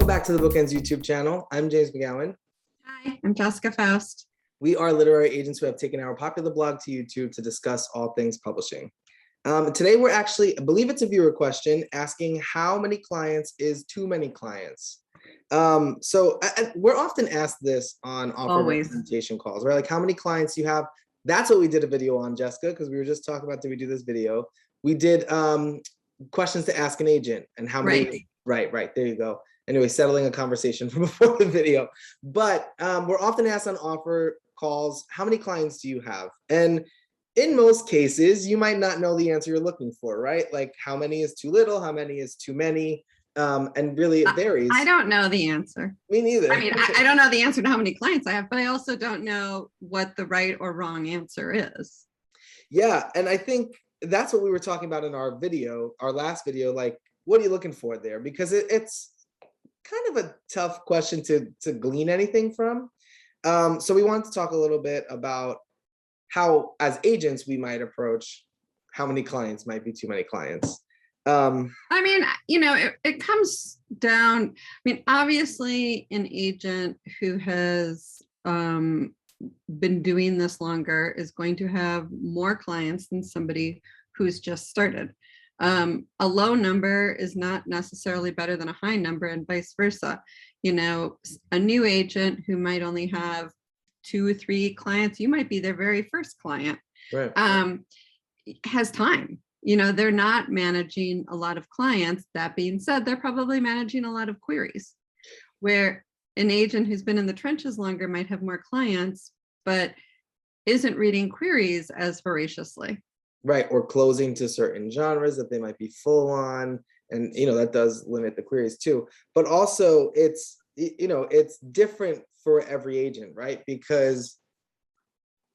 Welcome back to the BookEnds YouTube channel. I'm James McGowan. Hi, I'm Jessica Faust. We are literary agents who have taken our popular blog to YouTube to discuss all things publishing. Today we're actually, I believe it's a viewer question, asking how many clients is too many clients? We're often asked this on offer representation calls, right? Like how many clients you have. That's what we did a video on, Jessica, because we were just talking about, did we do this video? We did questions to ask an agent and how many, right, there you go. Anyway, settling a conversation from before the video. But we're often asked on offer calls, how many clients do you have? And in most cases, you might not know the answer you're looking for, right? Like how many is too little, how many is too many? And really it varies. I don't know the answer. Me neither. I mean, I don't know the answer to how many clients I have, but I also don't know what the right or wrong answer is. Yeah, and I think that's what we were talking about in our video, our last video, like, what are you looking for there? Because it's kind of a tough question to glean anything from. So we wanted to talk a little bit about how, as agents, we might approach how many clients might be too many clients. I mean, you know, it comes down, I mean, obviously an agent who has been doing this longer is going to have more clients than somebody who's just started. A low number is not necessarily better than a high number and vice versa. You know, a new agent who might only have 2 or 3 clients, you might be their very first client, right. Has time. You know, they're not managing a lot of clients. That being said, they're probably managing a lot of queries, where an agent who's been in the trenches longer might have more clients, but isn't reading queries as voraciously. Right, or closing to certain genres that they might be full on. And, you know, that does limit the queries too. But also it's, you know, it's different for every agent, right? Because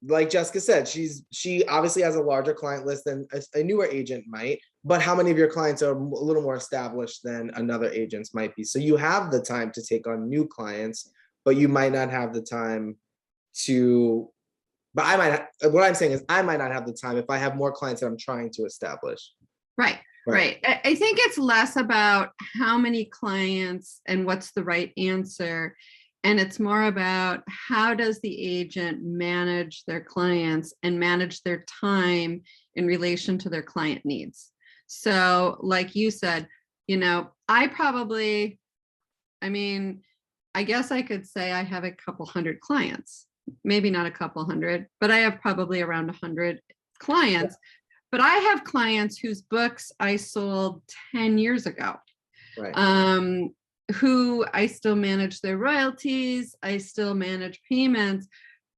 like Jessica said, she obviously has a larger client list than a newer agent might, but how many of your clients are a little more established than another agent's might be? So you have the time to take on new clients, but you might not have the time to, but what I'm saying is I might not have the time if I have more clients that I'm trying to establish. Right. I think it's less about how many clients and what's the right answer. And it's more about how does the agent manage their clients and manage their time in relation to their client needs. So like you said, you know, I guess I could say I have a couple hundred clients, maybe not a couple hundred, but I have probably around 100 clients. But I have clients whose books I sold 10 years ago. Right. Who I still manage their royalties, I still manage payments,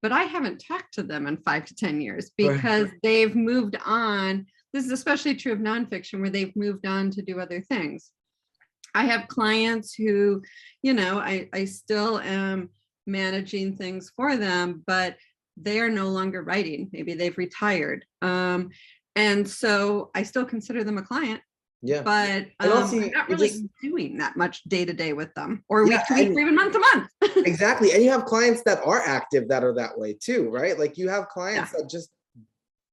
but I haven't talked to them in 5 to 10 years because they've moved on. This is especially true of nonfiction, where they've moved on to do other things. I have clients who, you know, I still am managing things for them, but they are no longer writing. Maybe they've retired. And so I still consider them a client. Yeah, but also, I'm not really doing that much day to day with them, or week to week, or even month to month. Exactly. And you have clients that are active that are that way too, right? Like you have clients that just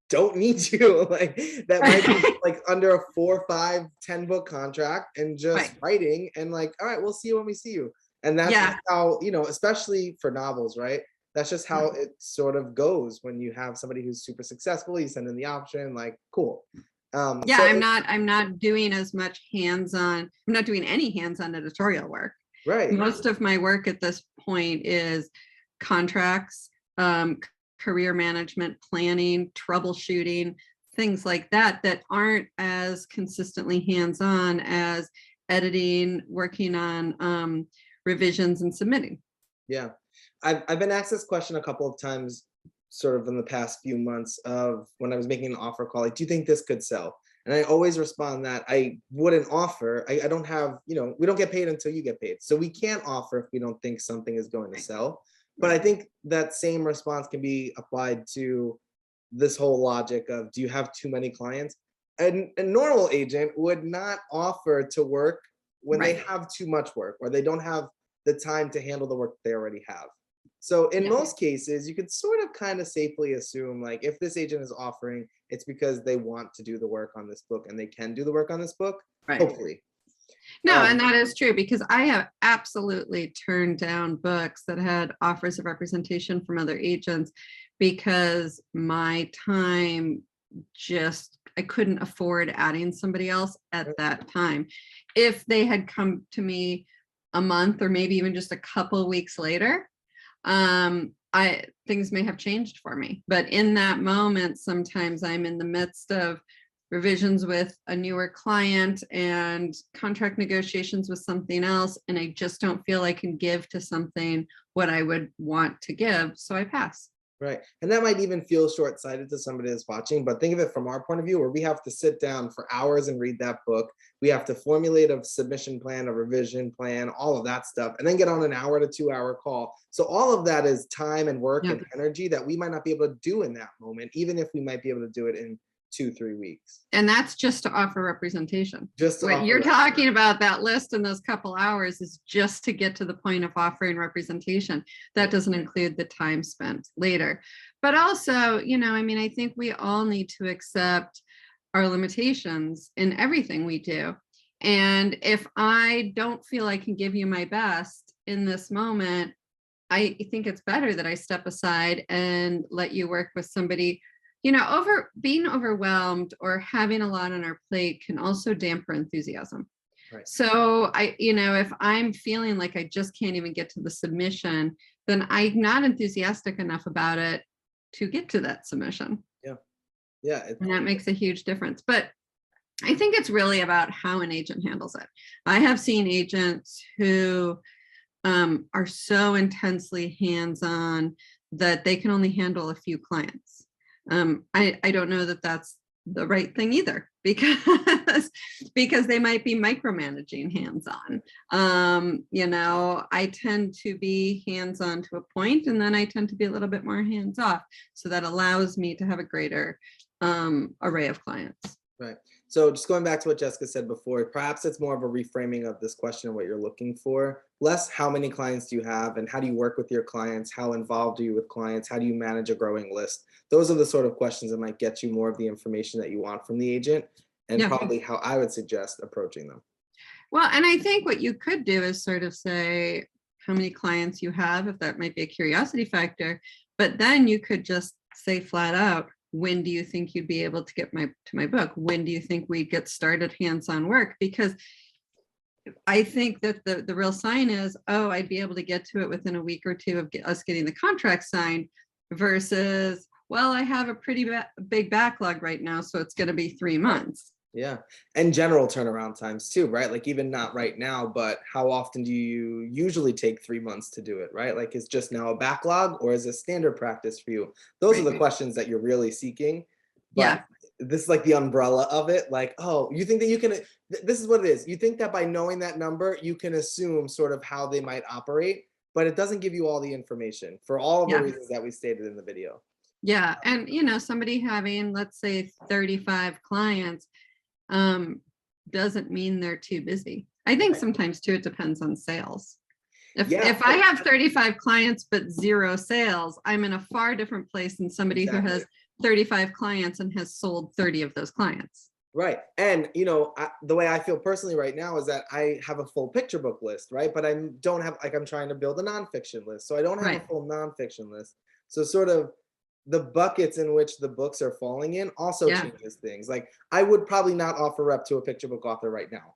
don't need you, like that might be like under a 4, 5, 10 book contract and just writing and like, all right, we'll see you when we see you. And that's how, you know, especially for novels, right? That's just how it sort of goes when you have somebody who's super successful, you send in the option, like, cool. I'm not doing as much hands-on. I'm not doing any hands-on editorial work. Right. Most of my work at this point is contracts, career management, planning, troubleshooting, things like that aren't as consistently hands-on as editing, working on revisions and submitting. Yeah, I've been asked this question a couple of times sort of in the past few months of when I was making an offer call, like, do you think this could sell? And I always respond that I wouldn't offer. I don't have, you know, we don't get paid until you get paid. So we can't offer if we don't think something is going to sell. But I think that same response can be applied to this whole logic of, do you have too many clients? And a normal agent would not offer to work when they have too much work or they don't have the time to handle the work they already have. So in most cases, you could sort of kind of safely assume, like, if this agent is offering, it's because they want to do the work on this book and they can do the work on this book, hopefully. No, and that is true, because I have absolutely turned down books that had offers of representation from other agents because my time just, I couldn't afford adding somebody else at that time. If they had come to me a month or maybe even just a couple weeks later, things may have changed for me. But in that moment, sometimes I'm in the midst of revisions with a newer client and contract negotiations with something else, and I just don't feel I can give to something what I would want to give, so I pass. Right. And that might even feel short-sighted to somebody that's watching, but think of it from our point of view, where we have to sit down for hours and read that book. We have to formulate a submission plan, a revision plan, all of that stuff, and then get on an hour to 2 hour call. So all of that is time and work and energy that we might not be able to do in that moment, even if we might be able to do it in 2-3 weeks. And that's just to offer representation. Just what you're talking about, that list in those couple hours, is just to get to the point of offering representation. That doesn't include the time spent later. But also, you know, I mean, I think we all need to accept our limitations in everything we do. And if I don't feel I can give you my best in this moment, I think it's better that I step aside and let you work with somebody. You know, being overwhelmed or having a lot on our plate can also damper enthusiasm. Right. So you know, if I'm feeling like I just can't even get to the submission, then I'm not enthusiastic enough about it to get to that submission. Yeah. Yeah. And that makes a huge difference. But I think it's really about how an agent handles it. I have seen agents who are so intensely hands-on that they can only handle a few clients. I don't know that that's the right thing either, because they might be micromanaging hands-on. You know, I tend to be hands-on to a point, and then I tend to be a little bit more hands-off. So that allows me to have a greater array of clients. Right. So just going back to what Jessica said before, perhaps it's more of a reframing of this question of what you're looking for. Less how many clients do you have and how do you work with your clients? How involved are you with clients? How do you manage a growing list? Those are the sort of questions that might get you more of the information that you want from the agent, and probably how I would suggest approaching them. Well, and I think what you could do is sort of say how many clients you have, if that might be a curiosity factor, but then you could just say flat out, when do you think you'd be able to get to my book? When do you think we'd get started hands-on work? Because I think that the real sign is, oh, I'd be able to get to it within a week or two of us getting the contract signed, versus, well, I have a pretty big backlog right now, so it's going to be 3 months. Yeah. And general turnaround times too, right? Like even not right now, but how often do you usually take 3 months to do it, right? Like is just now a backlog or is it standard practice for you? Those are the questions that you're really seeking. But this is like the umbrella of it. Like, oh, you think that you can, this is what it is. You think that by knowing that number, you can assume sort of how they might operate, but it doesn't give you all the information for all of the reasons that we stated in the video. Yeah. And, you know, somebody having, let's say 35 clients, doesn't mean they're too busy. I think sometimes too, it depends on sales. If I have 35 clients but 0 sales, I'm in a far different place than somebody who has 35 clients and has sold 30 of those clients. Right. And, you know, the way I feel personally right now is that I have a full picture book list, right? But I don't have, like, I'm trying to build a nonfiction list. So I don't have a full nonfiction list. So sort of the buckets in which the books are falling in also changes things. Like I would probably not offer rep to a picture book author right now,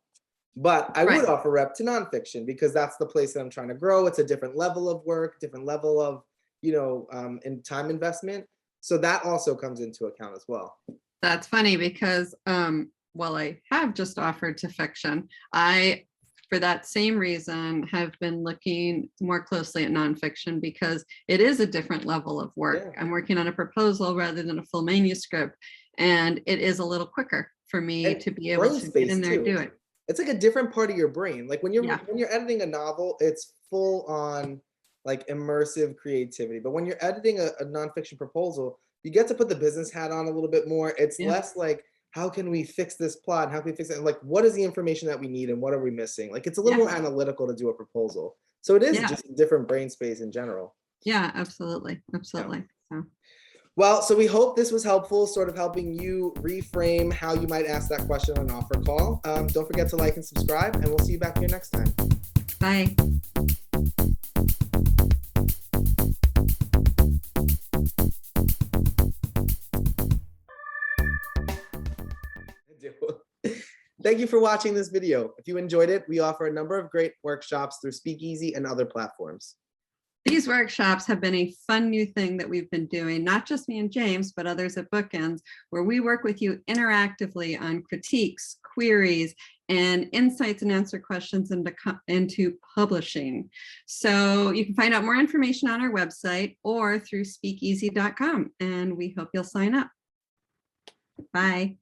but I would offer rep to nonfiction because that's the place that I'm trying to grow. It's a different level of work, different level of, you know, in time investment. So that also comes into account as well. That's funny because while I have just offered to fiction, I, for that same reason, have been looking more closely at nonfiction because it is a different level of work. I'm working on a proposal rather than a full manuscript, and it is a little quicker for me to be able to get in there and do it. It's like a different part of your brain. Like when you're editing a novel, it's full on like immersive creativity. But when you're editing a nonfiction proposal, you get to put the business hat on a little bit more. It's less like, how can we fix this plot? How can we fix it? Like, what is the information that we need and what are we missing? Like, it's a little more analytical to do a proposal. So it is just a different brain space in general. Yeah, absolutely. Absolutely. So. Well, so we hope this was helpful, sort of helping you reframe how you might ask that question on an offer call. Don't forget to like and subscribe, and we'll see you back here next time. Bye. Thank you for watching this video. If you enjoyed it, we offer a number of great workshops through Speakeasy and other platforms. These workshops have been a fun new thing that we've been doing, not just me and James, but others at BookEnds, where we work with you interactively on critiques, queries, and insights and answer questions into publishing. So you can find out more information on our website or through speakeasy.com, and we hope you'll sign up. Bye.